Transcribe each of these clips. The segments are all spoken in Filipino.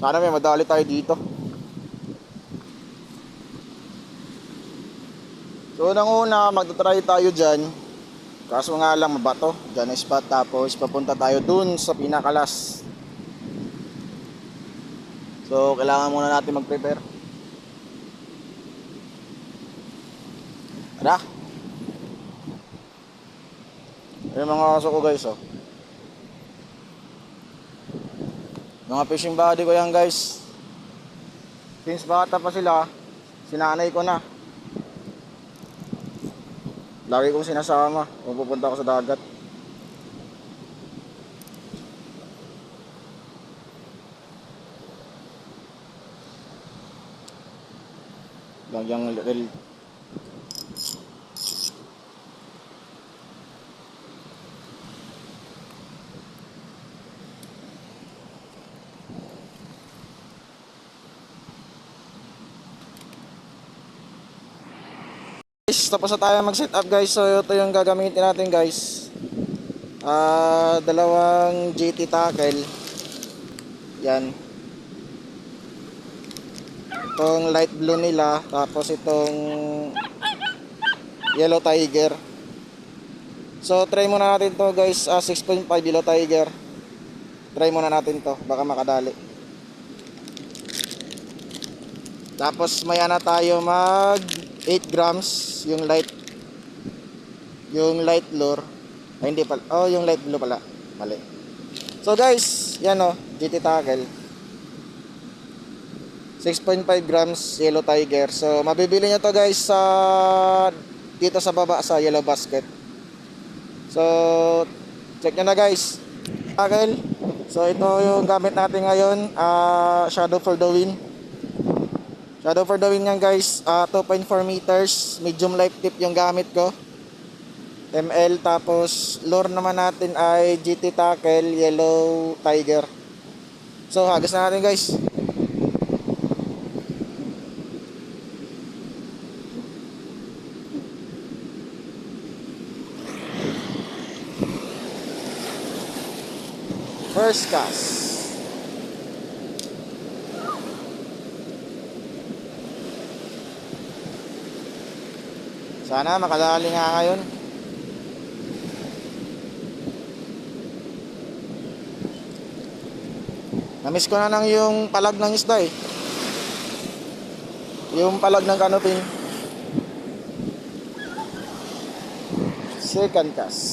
Sana may madali tayo dito. So unang-una, magta-try tayo dyan. Kaso nga lang mabato. Dyan ang spot. Tapos papunta tayo dun sa pinakalas. So kailangan muna natin mag-prepare. Tara. Yung mga aso ko guys, oh. Mga fishing buddy ko yan guys. Since bata pa sila, sinanay ko na. Lagi kong sinasama kung pupunta ako sa dagat. Langyang little. Guys, tapos na tayo mag-set up guys. So ito yung gagamitin natin guys. Dalawang GT tackle. Yan. Itong light blue nila. Tapos itong yellow tiger. So try muna natin to guys. 6.5 yellow tiger. Try muna natin to. Baka makadali. Tapos maya na tayo mag 8 grams yung light lure. Ay hindi pala. Oh, yung light blue pala. Mali. So guys, yan oh, GT tackle. 6.5 grams yellow tiger. So mabibili nyo to guys sa dito sa baba sa Yellow Basket. So check nyo na guys. Tackle. So ito yung gamit natin ngayon. Shadow for the Win. Shadow for the Win yan guys. 2.4 meters. Medium life tip yung gamit ko. ML. Tapos lure naman natin ay GT tackle yellow tiger. So hagis na natin guys. First cast. Sana makadali nga ngayon. Namiss ko na lang yung palag ng isda eh. Yung palag ng canoping. Second cast.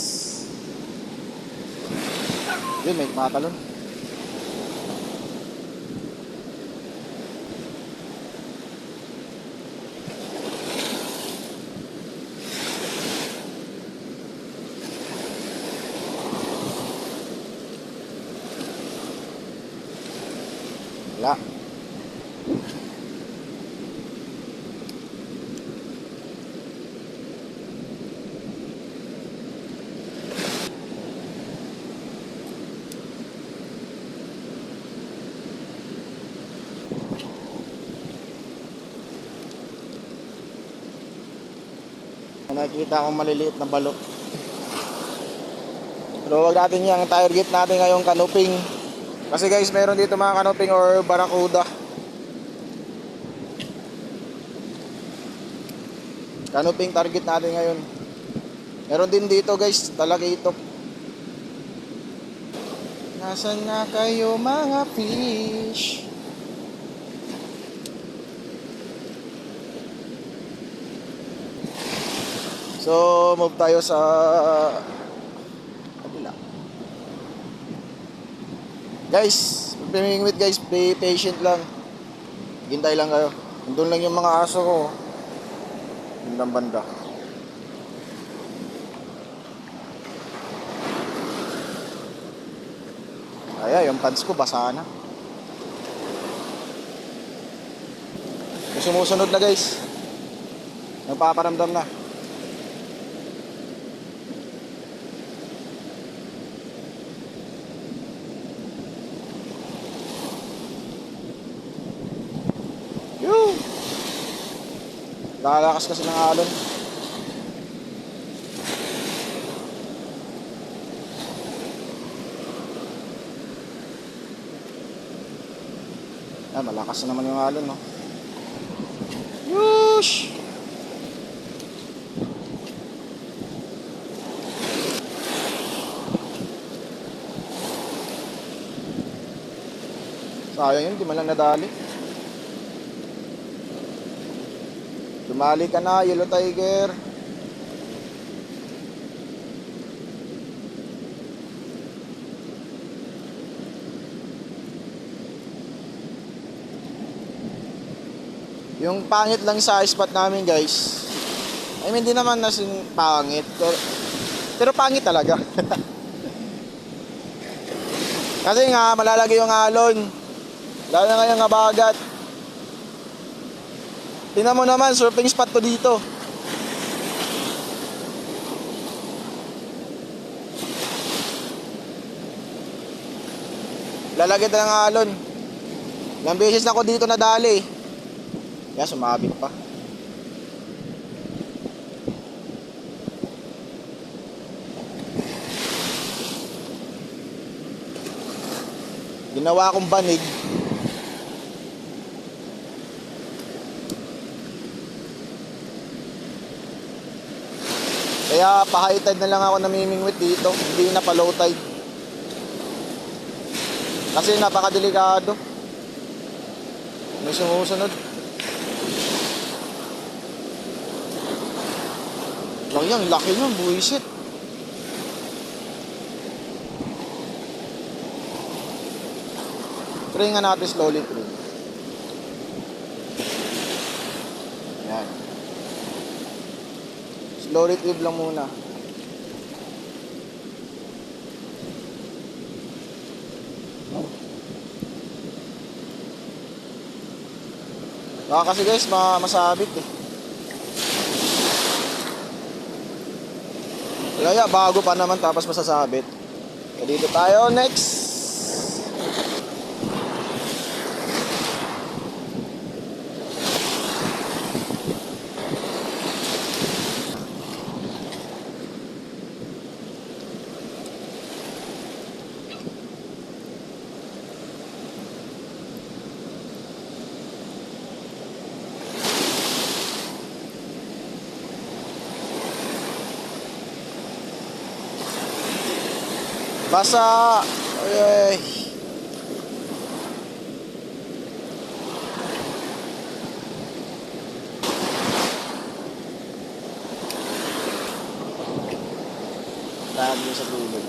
Yun, may matalon. Wala. Nakikita akong maliliit na balok. Pero wag natin yung target natin ngayong canoping. Kasi guys, meron dito mga canoping or barracuda. Canoping target natin ngayon. Meron din dito guys, talakitok. Nasaan na kayo mga fish? So, move tayo sa kabila. Guys, pag-pimingwit guys, be patient lang. Hintay lang kayo. Nandun lang yung mga aso ko. Yung banda. Ay, yung pants ko basa na. Sumusunod na guys. Nagpaparamdam na. Yoo! Lalakas kasi ng alon. Ah, malakas na naman yung alon, no? Whoosh! Sayang yun, di man lang nadali. Dumali ka na, Yellow Tiger. Yung pangit lang sa spot namin, guys. I mean, di naman nasin pangit. Pero pangit talaga. Kasi nga, malalagay yung alon. Lalo na ngayong habagat. Tingnan mo naman, surfing spot to dito. Lalagay na ng alon. Ilang beses na ako dito nadali. Kaya sumabit pa. Ginawa akong banig. Kaya pa-high tide na lang ako namimingwit dito, hindi na pa-low tide. Kasi napakadelikado. May sumusunod. Lang yan, laki nyo, buwisit. Try nga natin slowly through. Yan. Slowly through lang muna. Baka kasi guys, masabit eh. Kaya bago pa naman tapos masasabit. So dito tayo next. Basa. Ay. Lagi sa tubig.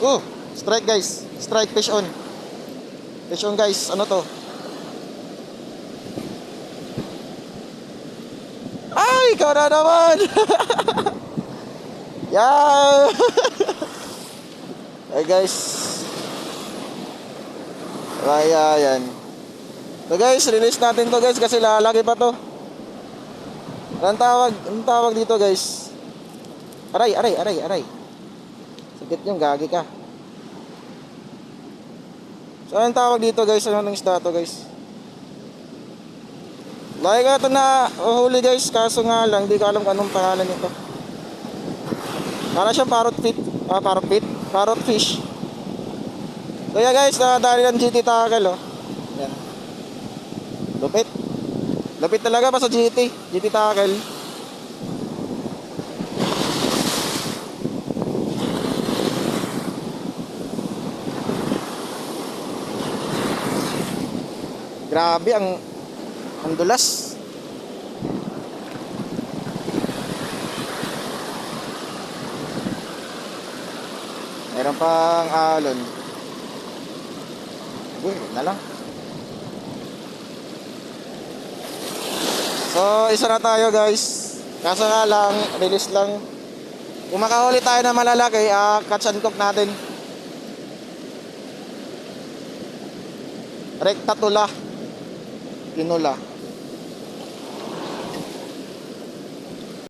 Oh, strike guys. Strike, fish on. Fish on guys. Ano to? Ay, ikaw na naman. Yeah. Hey guys. Kaya yan. So guys, release natin to guys kasi lalaki pa to. Anong tawag dito guys? Aray. Sakit yung gagi ka. So anong tawag dito guys? Anong isda to guys? Like ito na huli guys, kaso nga lang hindi ko alam kung anong pangalan nito. Para siyang parrot fish. So yeah guys, nakadali ng GT tackle oh. Yan. Lupit talaga pa sa GT tackle. Grabe ang dulas. Meron pang alon. Uy, na lang. So, isa na tayo guys. Kaso nga lang, release lang. Kung makahuli tayo na malalaki, catch and cook natin. Rekta tula. Pinula.